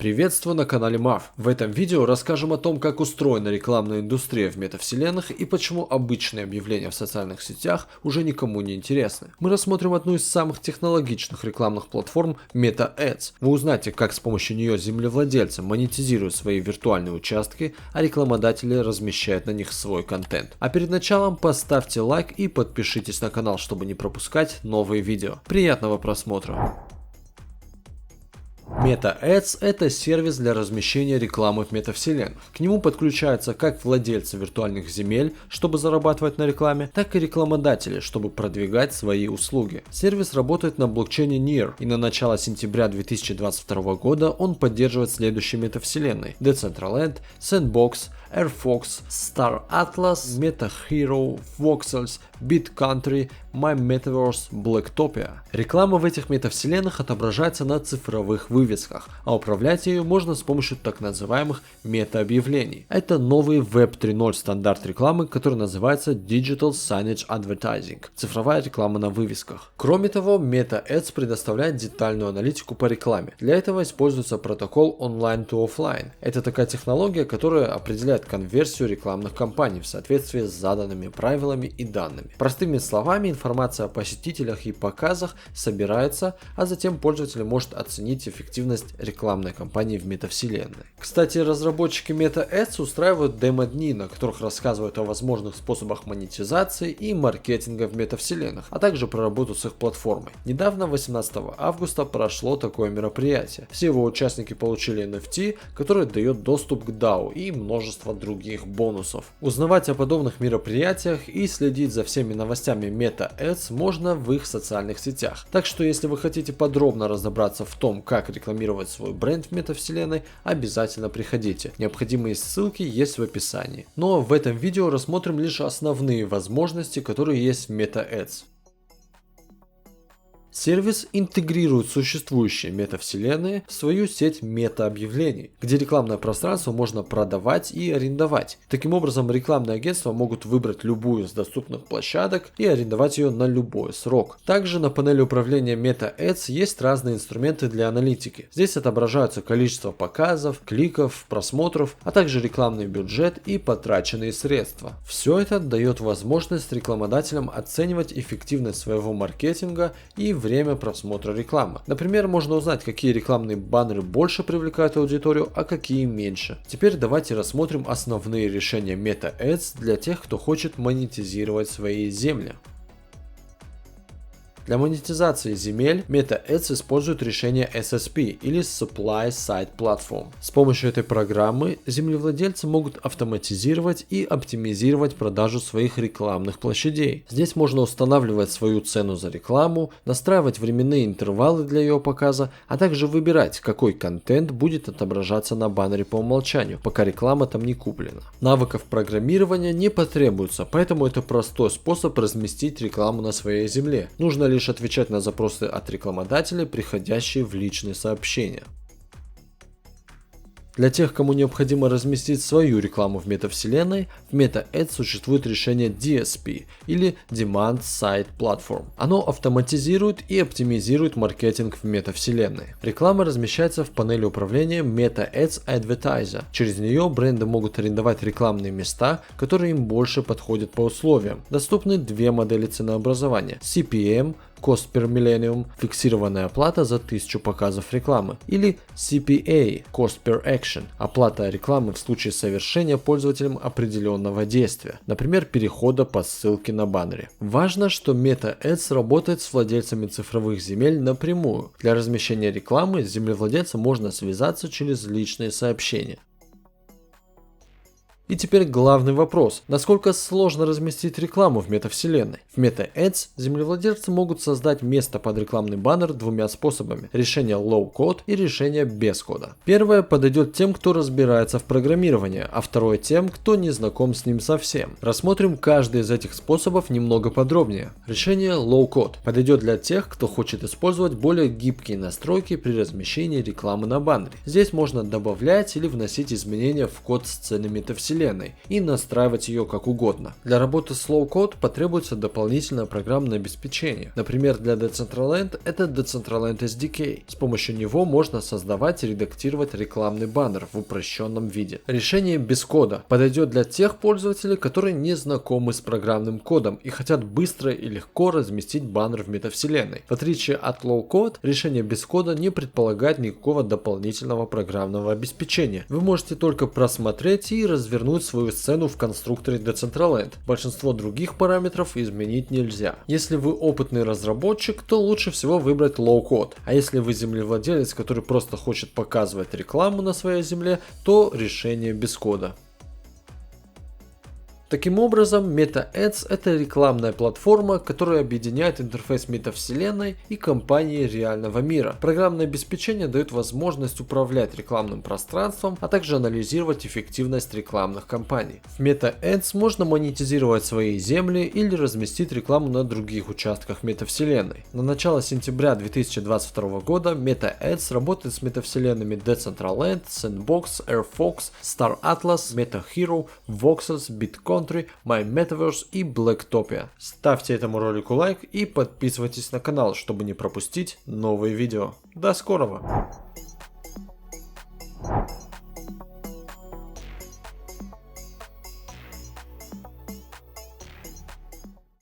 Приветствую на канале MAV. В этом видео расскажем о том, как устроена рекламная индустрия в метавселенных и почему обычные объявления в социальных сетях уже никому не интересны. Мы рассмотрим одну из самых технологичных рекламных платформ Meta Ads. Вы узнаете, как с помощью нее землевладельцы монетизируют свои виртуальные участки, а рекламодатели размещают на них свой контент. А перед началом поставьте лайк и подпишитесь на канал, чтобы не пропускать новые видео. Приятного просмотра! Meta Ads – это сервис для размещения рекламы в метавселенных. К нему подключаются как владельцы виртуальных земель, чтобы зарабатывать на рекламе, так и рекламодатели, чтобы продвигать свои услуги. Сервис работает на блокчейне Near, и на начало сентября 2022 года он поддерживает следующие метавселенные: Decentraland, Sandbox, Airfox, Star Atlas, MetaHero, Voxels, BitCountry, MyMetaverse, Blacktopia. Реклама в этих метавселенных отображается на цифровых вывесках, а управлять ею можно с помощью так называемых мета-объявлений. Это новый Web 3.0 стандарт рекламы, который называется Digital Signage Advertising – цифровая реклама на вывесках. Кроме того, Meta Ads предоставляет детальную аналитику по рекламе. Для этого используется протокол Online to Offline. Это такая технология, которая определяет конверсию рекламных кампаний в соответствии с заданными правилами и данными. Простыми словами, информация о посетителях и показах собирается, а затем пользователь может оценить эффективность рекламной кампании в метавселенной. Кстати, разработчики Meta Ads устраивают демо-дни, на которых рассказывают о возможных способах монетизации и маркетинга в метавселенных, а также про работу с их платформой. Недавно, 18 августа, прошло такое мероприятие. Все его участники получили NFT, который дает доступ к DAO и множество других бонусов. Узнавать о подобных мероприятиях и следить за всеми новостями Meta Ads можно в их социальных сетях. Так что, если вы хотите подробно разобраться в том, как рекламировать свой бренд в метавселенной, обязательно приходите. Необходимые ссылки есть в описании. Но в этом видео рассмотрим лишь основные возможности, которые есть в Meta Ads. Сервис интегрирует существующие метавселенные в свою сеть мета-объявлений, где рекламное пространство можно продавать и арендовать. Таким образом, рекламные агентства могут выбрать любую из доступных площадок и арендовать ее на любой срок. Также на панели управления Meta Ads есть разные инструменты для аналитики. Здесь отображаются количество показов, кликов, просмотров, а также рекламный бюджет и потраченные средства. Все это дает возможность рекламодателям оценивать эффективность своего маркетинга и время просмотра рекламы. Например, можно узнать, какие рекламные баннеры больше привлекают аудиторию, а какие меньше. Теперь давайте рассмотрим основные решения Meta Ads для тех, кто хочет монетизировать свои земли. Для монетизации земель Meta Ads использует решение SSP или Supply Side Platform. С помощью этой программы землевладельцы могут автоматизировать и оптимизировать продажу своих рекламных площадей. Здесь можно устанавливать свою цену за рекламу, настраивать временные интервалы для ее показа, а также выбирать, какой контент будет отображаться на баннере по умолчанию, пока реклама там не куплена. Навыков программирования не потребуется, поэтому это простой способ разместить рекламу на своей земле. Нужно лишь отвечать на запросы от рекламодателей, приходящие в личные сообщения. Для тех, кому необходимо разместить свою рекламу в метавселенной, в Meta Ads существует решение DSP или Demand Side Platform. Оно автоматизирует и оптимизирует маркетинг в метавселенной. Реклама размещается в панели управления Meta Ads Advertiser. Через нее бренды могут арендовать рекламные места, которые им больше подходят по условиям. Доступны две модели ценообразования: CPM – Cost per Millennium – фиксированная оплата за 1000 показов рекламы, или CPA – Cost per Action – оплата рекламы в случае совершения пользователем определенного действия, например, перехода по ссылке на баннере. Важно, что Meta Ads работает с владельцами цифровых земель напрямую. Для размещения рекламы с землевладельцем можно связаться через личные сообщения. И теперь главный вопрос: насколько сложно разместить рекламу в метавселенной? В Meta Ads землевладельцы могут создать место под рекламный баннер двумя способами: решение low-code и решение без кода. Первое подойдет тем, кто разбирается в программировании, а второе тем, кто не знаком с ним совсем. Рассмотрим каждый из этих способов немного подробнее. Решение low-code подойдет для тех, кто хочет использовать более гибкие настройки при размещении рекламы на баннере. Здесь можно добавлять или вносить изменения в код сцены метавселенной. метавселенной и настраивать ее как угодно. Для работы с лоу-код потребуется дополнительное программное обеспечение. Например, для Decentraland это Decentraland SDK. С помощью него можно создавать и редактировать рекламный баннер в упрощенном виде. Решение без кода подойдет для тех пользователей, которые не знакомы с программным кодом и хотят быстро и легко разместить баннер в метавселенной. В отличие от лоу-код, решение без кода не предполагает никакого дополнительного программного обеспечения. Вы можете только просмотреть и развернуть свою сцену в конструкторе Decentraland. Большинство других параметров изменить нельзя. Если вы опытный разработчик, то лучше всего выбрать лоу-код. А если вы землевладелец, который просто хочет показывать рекламу на своей земле, то решение без кода. Таким образом, MetaAds – это рекламная платформа, которая объединяет интерфейс метавселенной и компании реального мира. Программное обеспечение дает возможность управлять рекламным пространством, а также анализировать эффективность рекламных кампаний. В MetaAds можно монетизировать свои земли или разместить рекламу на других участках метавселенной. На начало сентября 2022 года MetaAds работает с метавселенными Decentraland, Sandbox, Airfox, Star Atlas, MetaHero, Voxels, Bitcoin, My Metaverse и Blacktopia. Ставьте этому ролику лайк и подписывайтесь на канал, чтобы не пропустить новые видео. До скорого!